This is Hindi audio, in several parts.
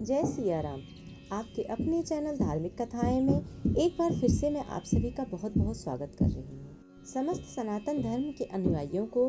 जय सिया राम। आपके अपने चैनल धार्मिक कथाएं में एक बार फिर से मैं आप सभी का बहुत बहुत स्वागत कर रही हूँ। समस्त सनातन धर्म के अनुयायियों को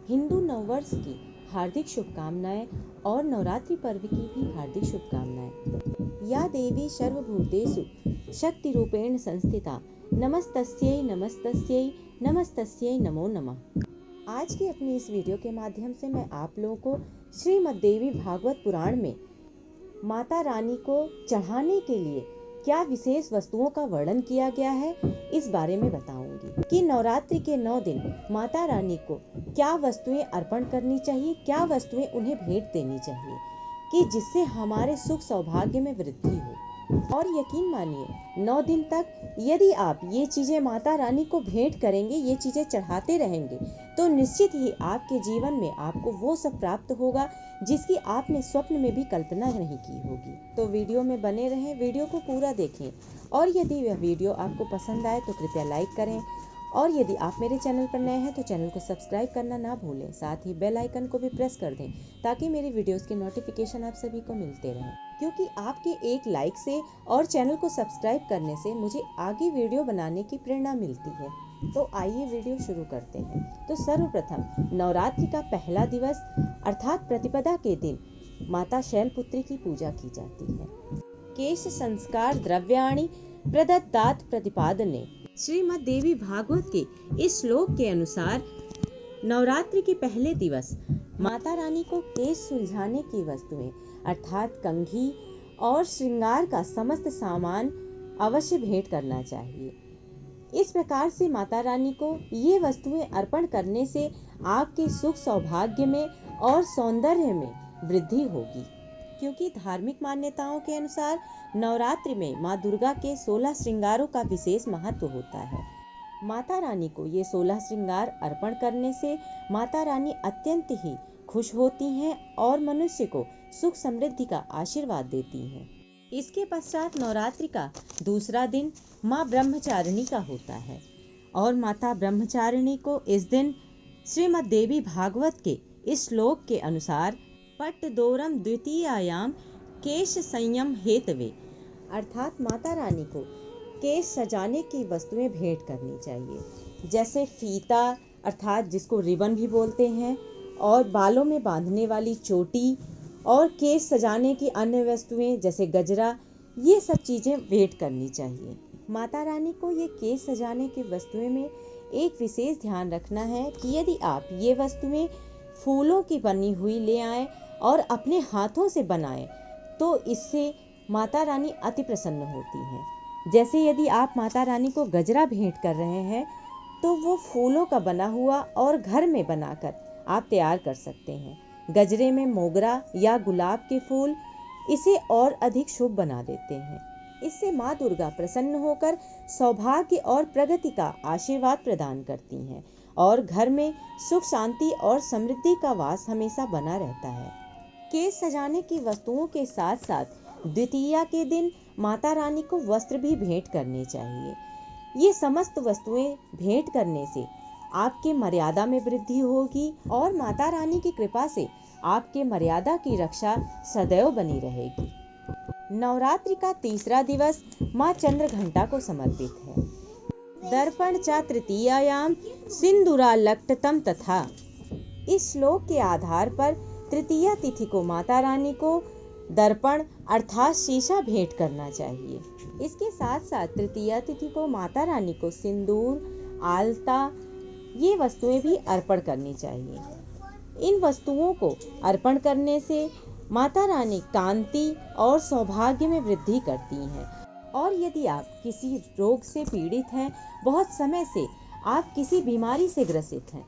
हिंदू नववर्ष की हार्दिक शुभकामनाएं और नवरात्रि पर्व की भी हार्दिक शुभकामनाएं। या देवी सर्वभूतेषु शक्ति रूपेण संस्थिता नमस्तस्यै नमस्तस्यै नमस्तस्यै नमो नमः। आज की अपनी इस वीडियो के माध्यम से मैं आप लोगों को श्रीमद् देवी भागवत पुराण में माता रानी को चढ़ाने के लिए क्या विशेष वस्तुओं का वर्णन किया गया है, इस बारे में बताऊंगी कि नवरात्रि के 9 दिन माता रानी को क्या वस्तुएं अर्पण करनी चाहिए, क्या वस्तुएं उन्हें भेंट देनी चाहिए कि जिससे हमारे सुख सौभाग्य में वृद्धि हो। और यकीन मानिए 9 दिन तक यदि आप ये चीजें माता रानी को भेंट करेंगे, ये चीजें चढ़ाते रहेंगे, तो निश्चित ही आपके जीवन में आपको वो सब प्राप्त होगा जिसकी आपने स्वप्न में भी कल्पना नहीं की होगी। तो वीडियो में बने रहें, वीडियो को पूरा देखें और यदि यह वीडियो आपको पसंद आए तो कृपया लाइक करें और यदि आप मेरे चैनल पर नए हैं तो चैनल को सब्सक्राइब करना ना भूलें। साथ ही बेल आइकन को भी प्रेस कर दें ताकि मेरी वीडियोस के नोटिफिकेशन आप सभी को मिलते रहें, क्योंकि आपके एक लाइक से और चैनल को सब्सक्राइब करने से मुझे आगे वीडियो बनाने की प्रेरणा मिलती है। तो आइए वीडियो शुरू करते हैं। तो सर्वप्रथम नवरात्रि का पहला दिवस अर्थात प्रतिपदा के दिन माता शैलपुत्री की पूजा की जाती है। केश संस्कार द्रव्याणि प्रदत्तात् प्रतिपादने श्रीमद् देवी भागवत के इस श्लोक के अनुसार नवरात्रि के पहले दिवस माता रानी को केश सुलझाने की वस्तुएं अर्थात कंघी और श्रृंगार का समस्त सामान अवश्य भेंट करना चाहिए। इस प्रकार से माता रानी को ये वस्तुएं अर्पण करने से आपके सुख सौभाग्य में और सौंदर्य में वृद्धि होगी, क्योंकि धार्मिक मान्यताओं के अनुसार नवरात्रि में माँ दुर्गा के 16 श्रृंगारों का विशेष महत्व होता है। माता रानी को ये 16 श्रृंगार अर्पण करने से माता रानी अत्यंत ही खुश होती हैं और मनुष्य को सुख समृद्धि का आशीर्वाद देती हैं। इसके पश्चात नवरात्रि का दूसरा दिन माँ ब्रह्मचारिणी का होता है और माता ब्रह्मचारिणी को इस दिन श्रीमद् देवी भागवत के इस श्लोक के अनुसार पट्टदोरम द्वितीयायाम केश संयम हेतवे अर्थात माता रानी को केश सजाने की वस्तुएं भेंट करनी चाहिए, जैसे फीता अर्थात जिसको रिबन भी बोलते हैं और बालों में बांधने वाली चोटी और केश सजाने की अन्य वस्तुएं जैसे गजरा, ये सब चीजें भेंट करनी चाहिए। माता रानी को ये केश सजाने की वस्तुएं में एक विशेष ध्यान रखना है कि यदि आप ये वस्तुएं फूलों की बनी हुई ले आएं और अपने हाथों से बनाएं तो इससे माता रानी अति प्रसन्न होती हैं। जैसे यदि आप माता रानी को गजरा भेंट कर रहे हैं तो वो फूलों का बना हुआ और घर में बनाकर आप तैयार कर सकते हैं। गजरे में मोगरा या गुलाब के फूल इसे और अधिक शुभ बना देते हैं। इससे माँ दुर्गा प्रसन्न होकर सौभाग्य और प्रगति का आशीर्वाद प्रदान करती हैं और घर में सुख शांति और समृद्धि का वास हमेशा बना रहता है। केश सजाने की वस्तुओं के साथ साथ द्वितीया के दिन माता रानी को वस्त्र भी भेंट करने चाहिए। ये समस्त वस्तुएं भेंट करने से आपके मर्यादा में वृद्धि होगी और माता रानी की कृपा से आपके मर्यादा की रक्षा सदैव बनी रहेगी। नवरात्रि का तीसरा दिवस माँ चंद्रघंटा को समर्पित है। दर्पण च तृतीयायाम सिंदूरालक्ततम तथा इस श्लोक के आधार पर तृतीया तिथि को माता रानी को दर्पण अर्थात शीशा भेंट करना चाहिए। इसके साथ साथ तृतीया तिथि को माता रानी को सिंदूर, आलता ये वस्तुएं भी अर्पण करनी चाहिए। इन वस्तुओं को अर्पण करने से माता रानी कांति और सौभाग्य में वृद्धि करती हैं। और यदि आप किसी रोग से पीड़ित हैं, बहुत समय से आप किसी बीमारी से ग्रसित हैं,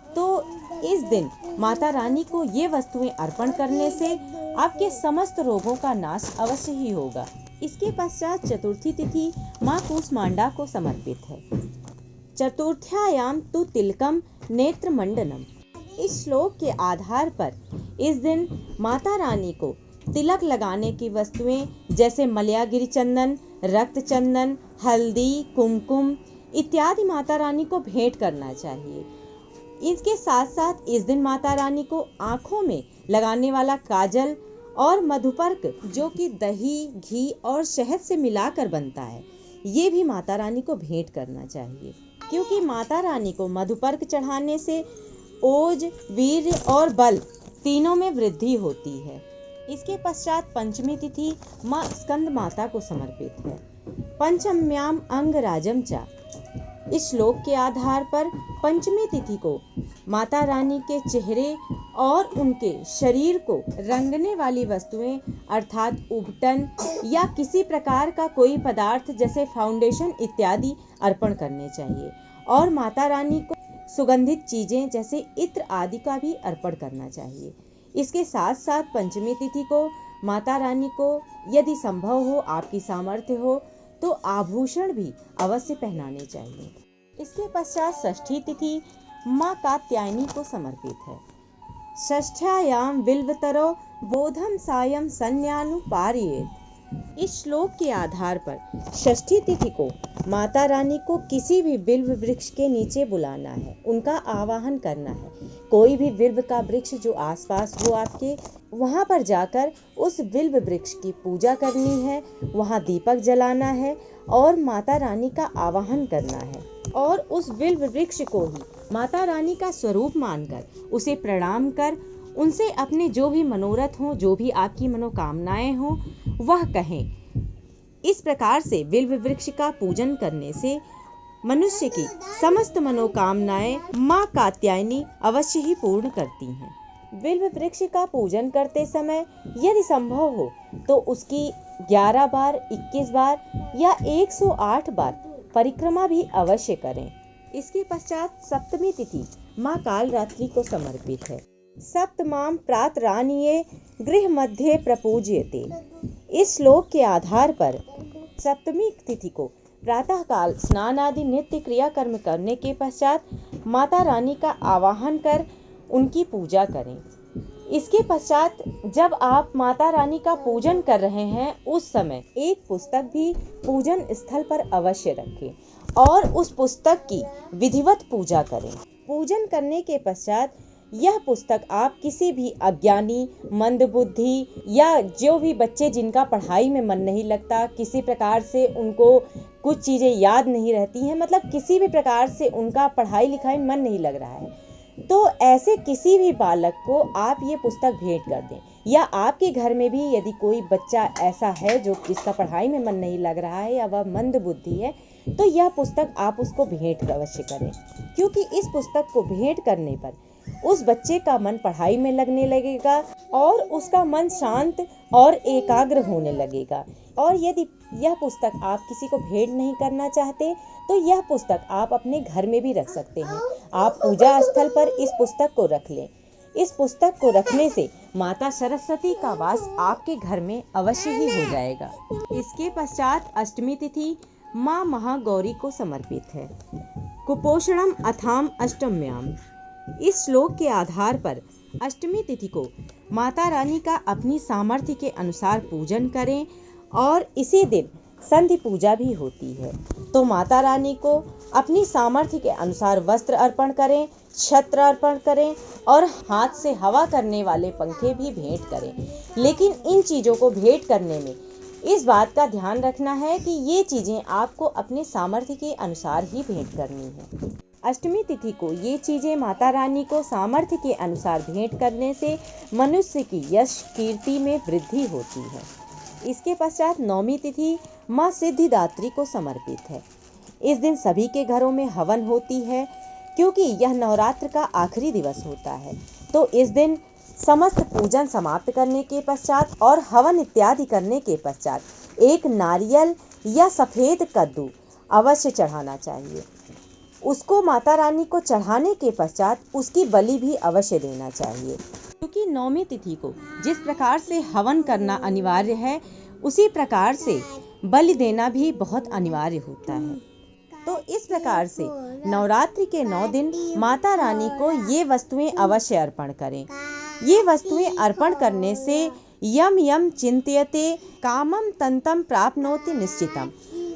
तो इस दिन माता रानी को ये वस्तुएं अर्पण करने से आपके समस्त रोगों का नाश अवश्य ही होगा। इसके पश्चात चतुर्थी तिथि माँ कूष्मांडा को समर्पित है। चतुर्थ्यायाम तु तिलकम नेत्र मंडनम इस श्लोक के आधार पर इस दिन माता रानी को तिलक लगाने की वस्तुएं जैसे मलयागिरी चंदन, रक्त चंदन, हल्दी, कुमकुम इत्यादि माता रानी को भेंट करना चाहिए। इसके साथ साथ इस दिन माता रानी को आँखों में लगाने वाला काजल और मधुपर्क जो कि दही, घी और शहद से मिलाकर बनता है, ये भी माता रानी को भेंट करना चाहिए, क्योंकि माता रानी को मधुपर्क चढ़ाने से ओज, वीर्य और बल तीनों में वृद्धि होती है। इसके पश्चात पंचमी तिथि माँ स्कंद माता को समर्पित है। पंचम्याम अंग राजम चा, इस श्लोक के आधार पर पंचमी तिथि को माता रानी के चेहरे और उनके शरीर को रंगने वाली वस्तुएं अर्थात उबटन या किसी प्रकार का कोई पदार्थ जैसे फाउंडेशन इत्यादि अर्पण करने चाहिए और माता रानी को सुगंधित चीजें जैसे इत्र आदि का भी अर्पण करना चाहिए। इसके साथ साथ पंचमी तिथि को माता रानी को यदि संभव हो, आपकी सामर्थ्य हो, तो आभूषण भी अवश्य पहनाने चाहिए। इसके पश्चात षष्ठी तिथि माँ कात्यायनी को समर्पित है। षष्ठ्यायाम बिल्वतरो बोधम सायं सन्यानुपारयेत्, इस श्लोक के आधार पर षष्ठी तिथि को माता रानी को किसी भी बिल्व वृक्ष के नीचे बुलाना है, उनका आवाहन करना है। कोई भी बिल्व का वृक्ष जो आसपास हो आपके, वहां पर जाकर उस बिल्व वृक्ष की पूजा करनी है, वहां दीपक जलाना है और माता रानी का आवाहन करना है और उस बिल्व वृक्ष को ही माता रानी का स्वरूप मानकर उसे प्रणाम कर उनसे अपने जो भी मनोरथ हो, जो भी आपकी मनोकामनाएं हो, वह कहें। इस प्रकार से बिल्व वृक्ष का पूजन करने से मनुष्य की समस्त मनोकामनाएं माँ कात्यायनी अवश्य ही पूर्ण करती हैं। बिल्व वृक्ष का पूजन करते समय यदि संभव हो तो उसकी 11 बार, 21 बार या 108 बार परिक्रमा भी अवश्य करें। इसके पश्चात सप्तमी तिथि माँ कालरात्रि को समर्पित है। सप्तमाम प्रातरानीये गृह मध्य प्रपूज्यते, इस श्लोक के आधार पर सप्तमी तिथि को प्रातः काल स्नान आदि नित्य क्रिया कर्म करने के पश्चात माता रानी का आवाहन कर उनकी पूजा करें। इसके पश्चात जब आप माता रानी का पूजन कर रहे हैं उस समय एक पुस्तक भी पूजन स्थल पर अवश्य रखें और उस पुस्तक की विधिवत पूजा करें। पूजन करने के पश्चात यह पुस्तक आप किसी भी अज्ञानी, मंदबुद्धि या जो भी बच्चे जिनका पढ़ाई में मन नहीं लगता, किसी प्रकार से उनको कुछ चीज़ें याद नहीं रहती हैं, मतलब किसी भी प्रकार से उनका पढ़ाई लिखाई में मन नहीं लग रहा है, तो ऐसे किसी भी बालक को आप ये पुस्तक भेंट कर दें। या आपके घर में भी यदि कोई बच्चा ऐसा है जो जिसका पढ़ाई में मन नहीं लग रहा है या वह मंदबुद्धि है, तो यह पुस्तक आप उसको भेंट अवश्य करें, क्योंकि इस पुस्तक को भेंट करने पर उस बच्चे का मन पढ़ाई में लगने लगेगा और उसका मन शांत और एकाग्र होने लगेगा। और यदि यह पुस्तक आप किसी को भेंट नहीं करना चाहते तो यह पुस्तक आप अपने घर में भी रख सकते हैं। आप पूजा स्थल पर इस पुस्तक को रख लें। इस पुस्तक को रखने से माता सरस्वती का वास आपके घर में अवश्य ही हो जाएगा। इसके पश्चात अष्टमी तिथि माँ महागौरी को समर्पित है। कुपोषणम अथाम अष्टम्याम, इस श्लोक के आधार पर अष्टमी तिथि को माता रानी का अपनी सामर्थ्य के अनुसार पूजन करें और इसी दिन संधि पूजा भी होती है। तो माता रानी को अपनी सामर्थ्य के अनुसार वस्त्र अर्पण करें, छत्र अर्पण करें और हाथ से हवा करने वाले पंखे भी भेंट करें। लेकिन इन चीज़ों को भेंट करने में इस बात का ध्यान रखना है कि ये चीज़ें आपको अपने सामर्थ्य के अनुसार ही भेंट करनी है। अष्टमी तिथि को ये चीज़ें माता रानी को सामर्थ्य के अनुसार भेंट करने से मनुष्य की यश कीर्ति में वृद्धि होती है। इसके पश्चात नौमी तिथि माँ सिद्धिदात्री को समर्पित है। इस दिन सभी के घरों में हवन होती है, क्योंकि यह नवरात्र का आखिरी दिवस होता है। तो इस दिन समस्त पूजन समाप्त करने के पश्चात और हवन इत्यादि करने के पश्चात एक नारियल या सफ़ेद कद्दू अवश्य चढ़ाना चाहिए। उसको माता रानी को चढ़ाने के पश्चात उसकी बलि भी अवश्य देना चाहिए, क्योंकि नौमी तिथि को जिस प्रकार से हवन करना अनिवार्य है उसी प्रकार से बलि देना भी बहुत अनिवार्य होता है। तो इस प्रकार से नवरात्रि के 9 दिन माता रानी को ये वस्तुएं अवश्य अर्पण करें। ये वस्तुएं अर्पण करने से यम यम चिंत्यते कामम तंतम प्राप्नोति निश्चितम,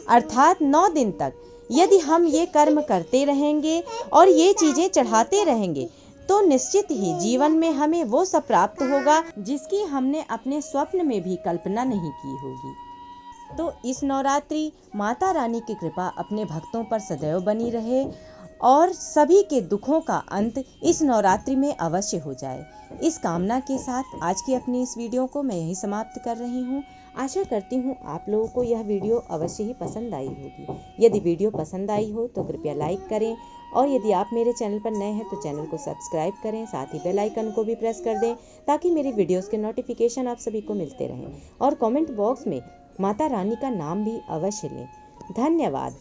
अर्थात 9 दिन तक यदि हम ये कर्म करते रहेंगे और ये चीज़ें चढ़ाते रहेंगे तो निश्चित ही जीवन में हमें वो सब प्राप्त होगा जिसकी हमने अपने स्वप्न में भी कल्पना नहीं की होगी। तो इस नवरात्रि माता रानी की कृपा अपने भक्तों पर सदैव बनी रहे और सभी के दुखों का अंत इस नवरात्रि में अवश्य हो जाए। इस कामना के साथ आज की अपनी इस वीडियो को मैं यहीं समाप्त कर रही हूँ। आशा करती हूँ आप लोगों को यह वीडियो अवश्य ही पसंद आई होगी। यदि वीडियो पसंद आई हो तो कृपया लाइक करें और यदि आप मेरे चैनल पर नए हैं तो चैनल को सब्सक्राइब करें, साथ ही बेल आइकन को भी प्रेस कर दें ताकि मेरी वीडियोस के नोटिफिकेशन आप सभी को मिलते रहें। और कमेंट बॉक्स में माता रानी का नाम भी अवश्य लें। धन्यवाद।